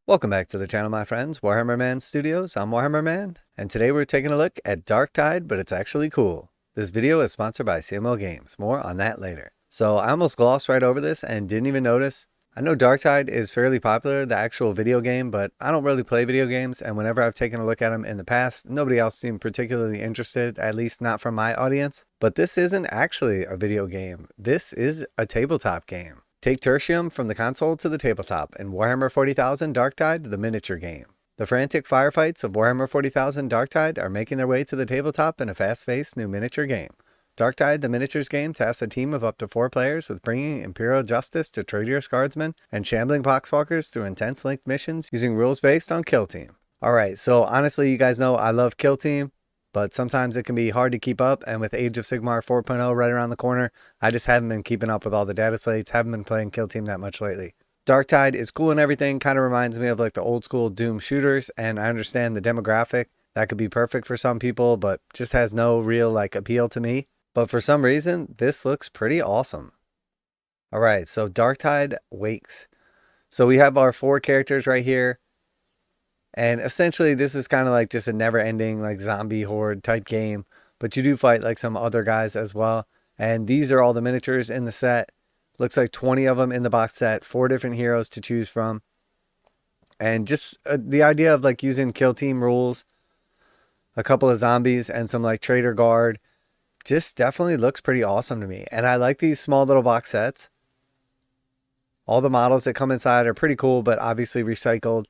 Welcome back to the channel, my friends. Warhammer Man Studios. I'm Warhammer Man, and today we're taking a look at Darktide, but it's actually cool. This video is sponsored by CMO Games. More on that later. So I almost glossed right over this and didn't even notice. I know Darktide is fairly popular, the actual video game, but I don't really play video games, and whenever I've taken a look at them in the past, nobody else seemed particularly interested, at least not from my audience. But this isn't actually a video game. This is a tabletop game. Take Tertium from the console to the tabletop in Warhammer 40,000 Darktide the miniature game. The frantic firefights of Warhammer 40,000 Darktide are making their way to the tabletop in a fast-paced new miniature game. Darktide the miniatures game tasks a team of up to 4 players with bringing Imperial justice to traitorous guardsmen and shambling Poxwalkers through intense linked missions using rules based on Kill Team. Alright, so honestly, you guys know I love Kill Team, but sometimes it can be hard to keep up, and with Age of Sigmar 4.0 right around the corner, I just haven't been keeping up with all the data slates, haven't been playing Kill Team that much lately. Darktide is cool and everything, kind of reminds me of like the old school Doom shooters, and I understand the demographic. That could be perfect for some people, but just has no real like appeal to me. But for some reason, this looks pretty awesome. Alright, so Darktide Wakes. So we have our 4 characters right here. And essentially this is kind of like just a never-ending like zombie horde type game. But you do fight like some other guys as well. And these are all the miniatures in the set. Looks like 20 of them in the box set. 4 different heroes to choose from. And just the idea of like using kill team rules. A couple of zombies and some like Traitor Guard. Just definitely looks pretty awesome to me. And I like these small little box sets. All the models that come inside are pretty cool, but obviously recycled.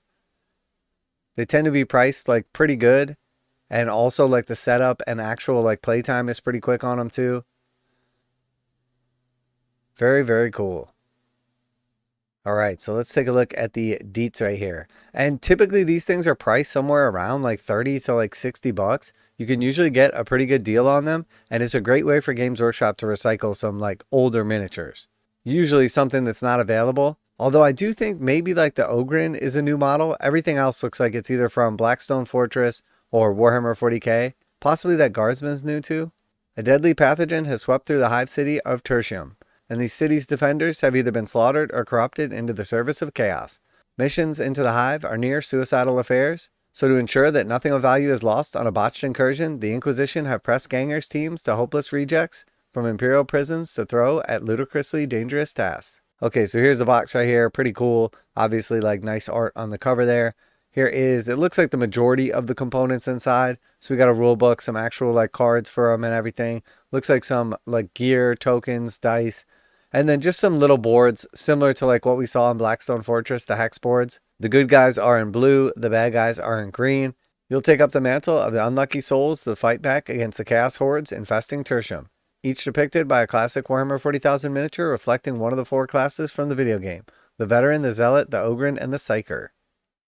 They tend to be priced like pretty good. And also like the setup and actual like playtime is pretty quick on them too. Very, very cool. Alright, so let's take a look at the deets right here. And typically these things are priced somewhere around like 30 to like 60 bucks. You can usually get a pretty good deal on them. And it's a great way for Games Workshop to recycle some like older miniatures. Usually something that's not available. Although I do think maybe like the Ogryn is a new model. Everything else looks like it's either from Blackstone Fortress or Warhammer 40k. Possibly that Guardsman's new too. A deadly pathogen has swept through the hive city of Tertium, and these city's defenders have either been slaughtered or corrupted into the service of chaos. Missions into the hive are near suicidal affairs, so to ensure that nothing of value is lost on a botched incursion, the Inquisition have pressed gangers teams to hopeless rejects from Imperial prisons to throw at ludicrously dangerous tasks. Okay, so here's the box right here. Pretty cool. Obviously, like nice art on the cover there. Here is, it looks like the majority of the components inside. So we got a rule book, some actual like cards for them and everything. Looks like some like gear, tokens, dice, and then just some little boards similar to like what we saw in Blackstone Fortress, the hex boards. The good guys are in blue, the bad guys are in green. You'll take up the mantle of the unlucky souls to fight back against the chaos hordes infesting Tertium. Each depicted by a classic Warhammer 40,000 miniature reflecting one of the 4 classes from the video game. The Veteran, the Zealot, the Ogryn, and the Psyker.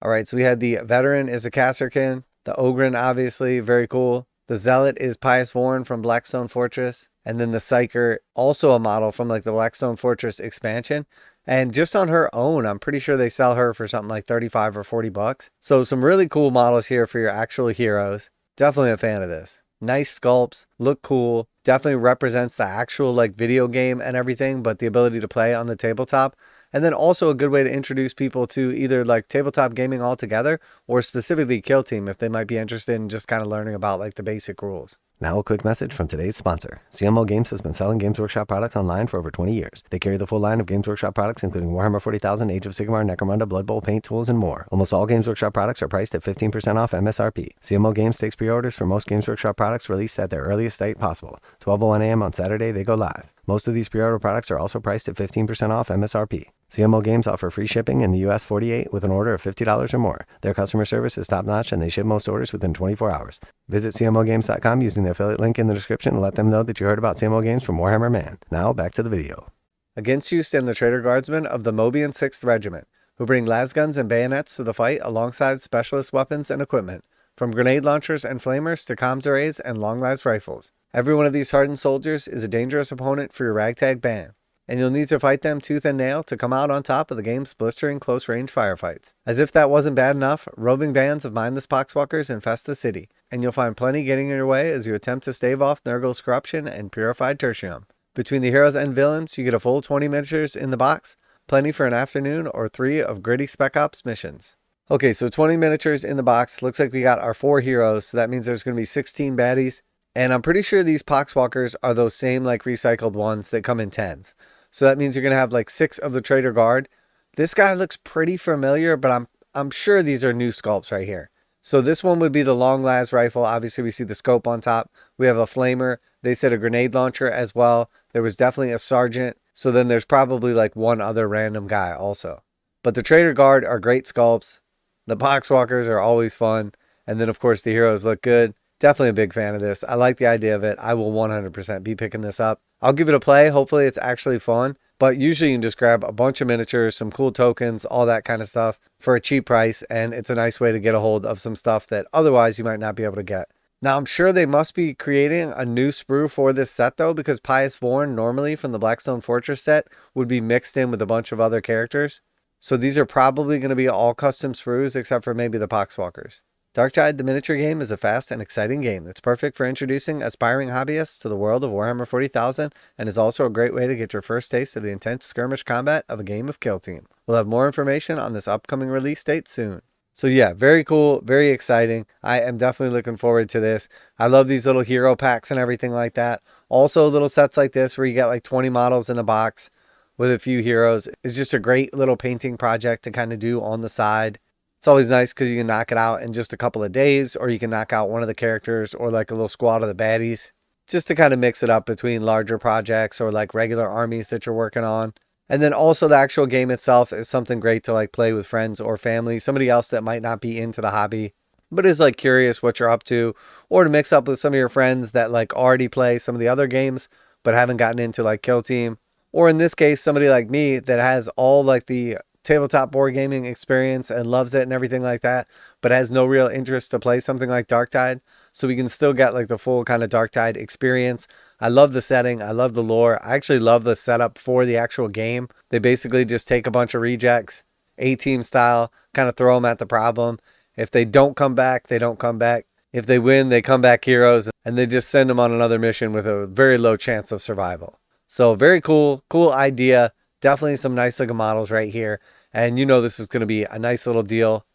Alright, so we had the Veteran is a Casterkin. The Ogryn, obviously, very cool. The Zealot is Pious Vorn from Blackstone Fortress. And then the Psyker, also a model from like the Blackstone Fortress expansion. And just on her own, I'm pretty sure they sell her for something like 35 or 40 bucks. So some really cool models here for your actual heroes. Definitely a fan of this. Nice sculpts, look cool, definitely represents the actual like video game and everything, but the ability to play on the tabletop. And then also a good way to introduce people to either like tabletop gaming altogether or specifically Kill Team if they might be interested in just kind of learning about like the basic rules. Now a quick message from today's sponsor. CMO Games has been selling Games Workshop products online for over 20 years. They carry the full line of Games Workshop products including Warhammer 40,000, Age of Sigmar, Necromunda, Blood Bowl, paint tools, and more. Almost all Games Workshop products are priced at 15% off MSRP. CMO Games takes pre-orders for most Games Workshop products released at their earliest date possible. 12:01 a.m. on Saturday, they go live. Most of these pre-order products are also priced at 15% off MSRP. CMO Games offer free shipping in the US 48 with an order of $50 or more. Their customer service is top-notch and they ship most orders within 24 hours. Visit CMOGames.com using the affiliate link in the description and let them know that you heard about CMO Games from Warhammer Man. Now back to the video. Against you stand the Traitor Guardsmen of the Mobian 6th Regiment, who bring lasguns and bayonets to the fight alongside specialist weapons and equipment, from grenade launchers and flamers to comms arrays and long-lived rifles. Every one of these hardened soldiers is a dangerous opponent for your ragtag band, and you'll need to fight them tooth and nail to come out on top of the game's blistering close-range firefights. As if that wasn't bad enough, roving bands of mindless Poxwalkers infest the city, and you'll find plenty getting in your way as you attempt to stave off Nurgle's corruption and purify Tertium. Between the heroes and villains, you get a full 20 miniatures in the box, plenty for an afternoon or 3 of gritty Spec Ops missions. Okay, so 20 miniatures in the box. Looks like we got our 4 heroes, so that means there's going to be 16 baddies. And I'm pretty sure these Poxwalkers are those same like recycled ones that come in 10s. So that means you're going to have like 6 of the Traitor Guard. This guy looks pretty familiar, but I'm sure these are new sculpts right here. So this one would be the long las rifle. Obviously, we see the scope on top. We have a flamer. They said a grenade launcher as well. There was definitely a sergeant. So then there's probably like one other random guy also. But the Traitor Guard are great sculpts. The Poxwalkers are always fun. And then, of course, the heroes look good. Definitely a big fan of this. I like the idea of it. I will 100% be picking this up. I'll give it a play. Hopefully it's actually fun. But usually you can just grab a bunch of miniatures, some cool tokens, all that kind of stuff for a cheap price. And it's a nice way to get a hold of some stuff that otherwise you might not be able to get. Now, I'm sure they must be creating a new sprue for this set, though, because Pious Vorn, normally from the Blackstone Fortress set, would be mixed in with a bunch of other characters. So these are probably going to be all custom sprues, except for maybe the Poxwalkers. Darktide the miniature game is a fast and exciting game that's perfect for introducing aspiring hobbyists to the world of Warhammer 40,000 and is also a great way to get your first taste of the intense skirmish combat of a game of Kill Team. We'll have more information on this upcoming release date soon. So yeah, very cool, very exciting. I am definitely looking forward to this. I love these little hero packs and everything like that. Also little sets like this where you get like 20 models in a box with a few heroes is just a great little painting project to kind of do on the side. It's always nice because you can knock it out in just a couple of days, or you can knock out one of the characters or like a little squad of the baddies just to kind of mix it up between larger projects or like regular armies that you're working on. And then also the actual game itself is something great to like play with friends or family, somebody else that might not be into the hobby, but is like curious what you're up to, or to mix up with some of your friends that like already play some of the other games, but haven't gotten into like Kill Team. Or in this case, somebody like me that has all like the tabletop board gaming experience and loves it and everything like that, but has no real interest to play something like Darktide. So we can still get like the full kind of Darktide experience. I love the setting. I love the lore. I actually love the setup for the actual game. They basically just take a bunch of rejects, A-team style, kind of throw them at the problem. If they don't come back, they don't come back. If they win, they come back heroes, and they just send them on another mission with a very low chance of survival. So very cool idea. Definitely some nice looking models right here. And you know this is going to be a nice little deal.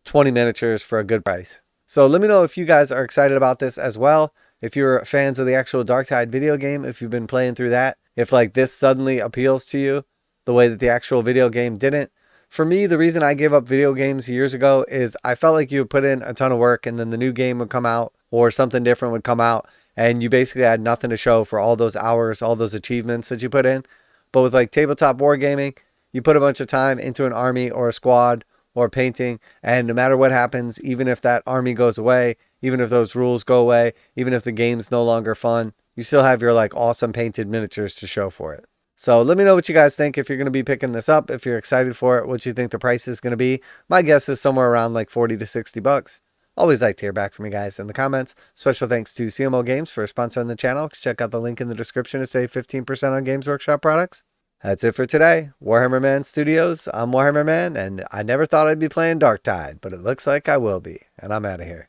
20 miniatures for a good price. So let me know if you guys are excited about this as well. If you're fans of the actual Darktide video game, if you've been playing through that. If like this suddenly appeals to you the way that the actual video game didn't. For me, the reason I gave up video games years ago is I felt like you would put in a ton of work and then the new game would come out or something different would come out. And you basically had nothing to show for all those hours, all those achievements that you put in. But with like tabletop wargaming, you put a bunch of time into an army or a squad or painting, and no matter what happens, even if that army goes away, even if those rules go away, even if the game's no longer fun, you still have your like awesome painted miniatures to show for it. So let me know what you guys think if you're going to be picking this up, if you're excited for it, what you think the price is going to be. My guess is somewhere around like 40 to 60 bucks. Always like to hear back from you guys in the comments. Special thanks to CMO Games for sponsoring the channel. Check out the link in the description to save 15% on Games Workshop products. That's it for today. Warhammer Man Studios. I'm Warhammer Man, and I never thought I'd be playing Darktide, but it looks like I will be, and I'm out of here.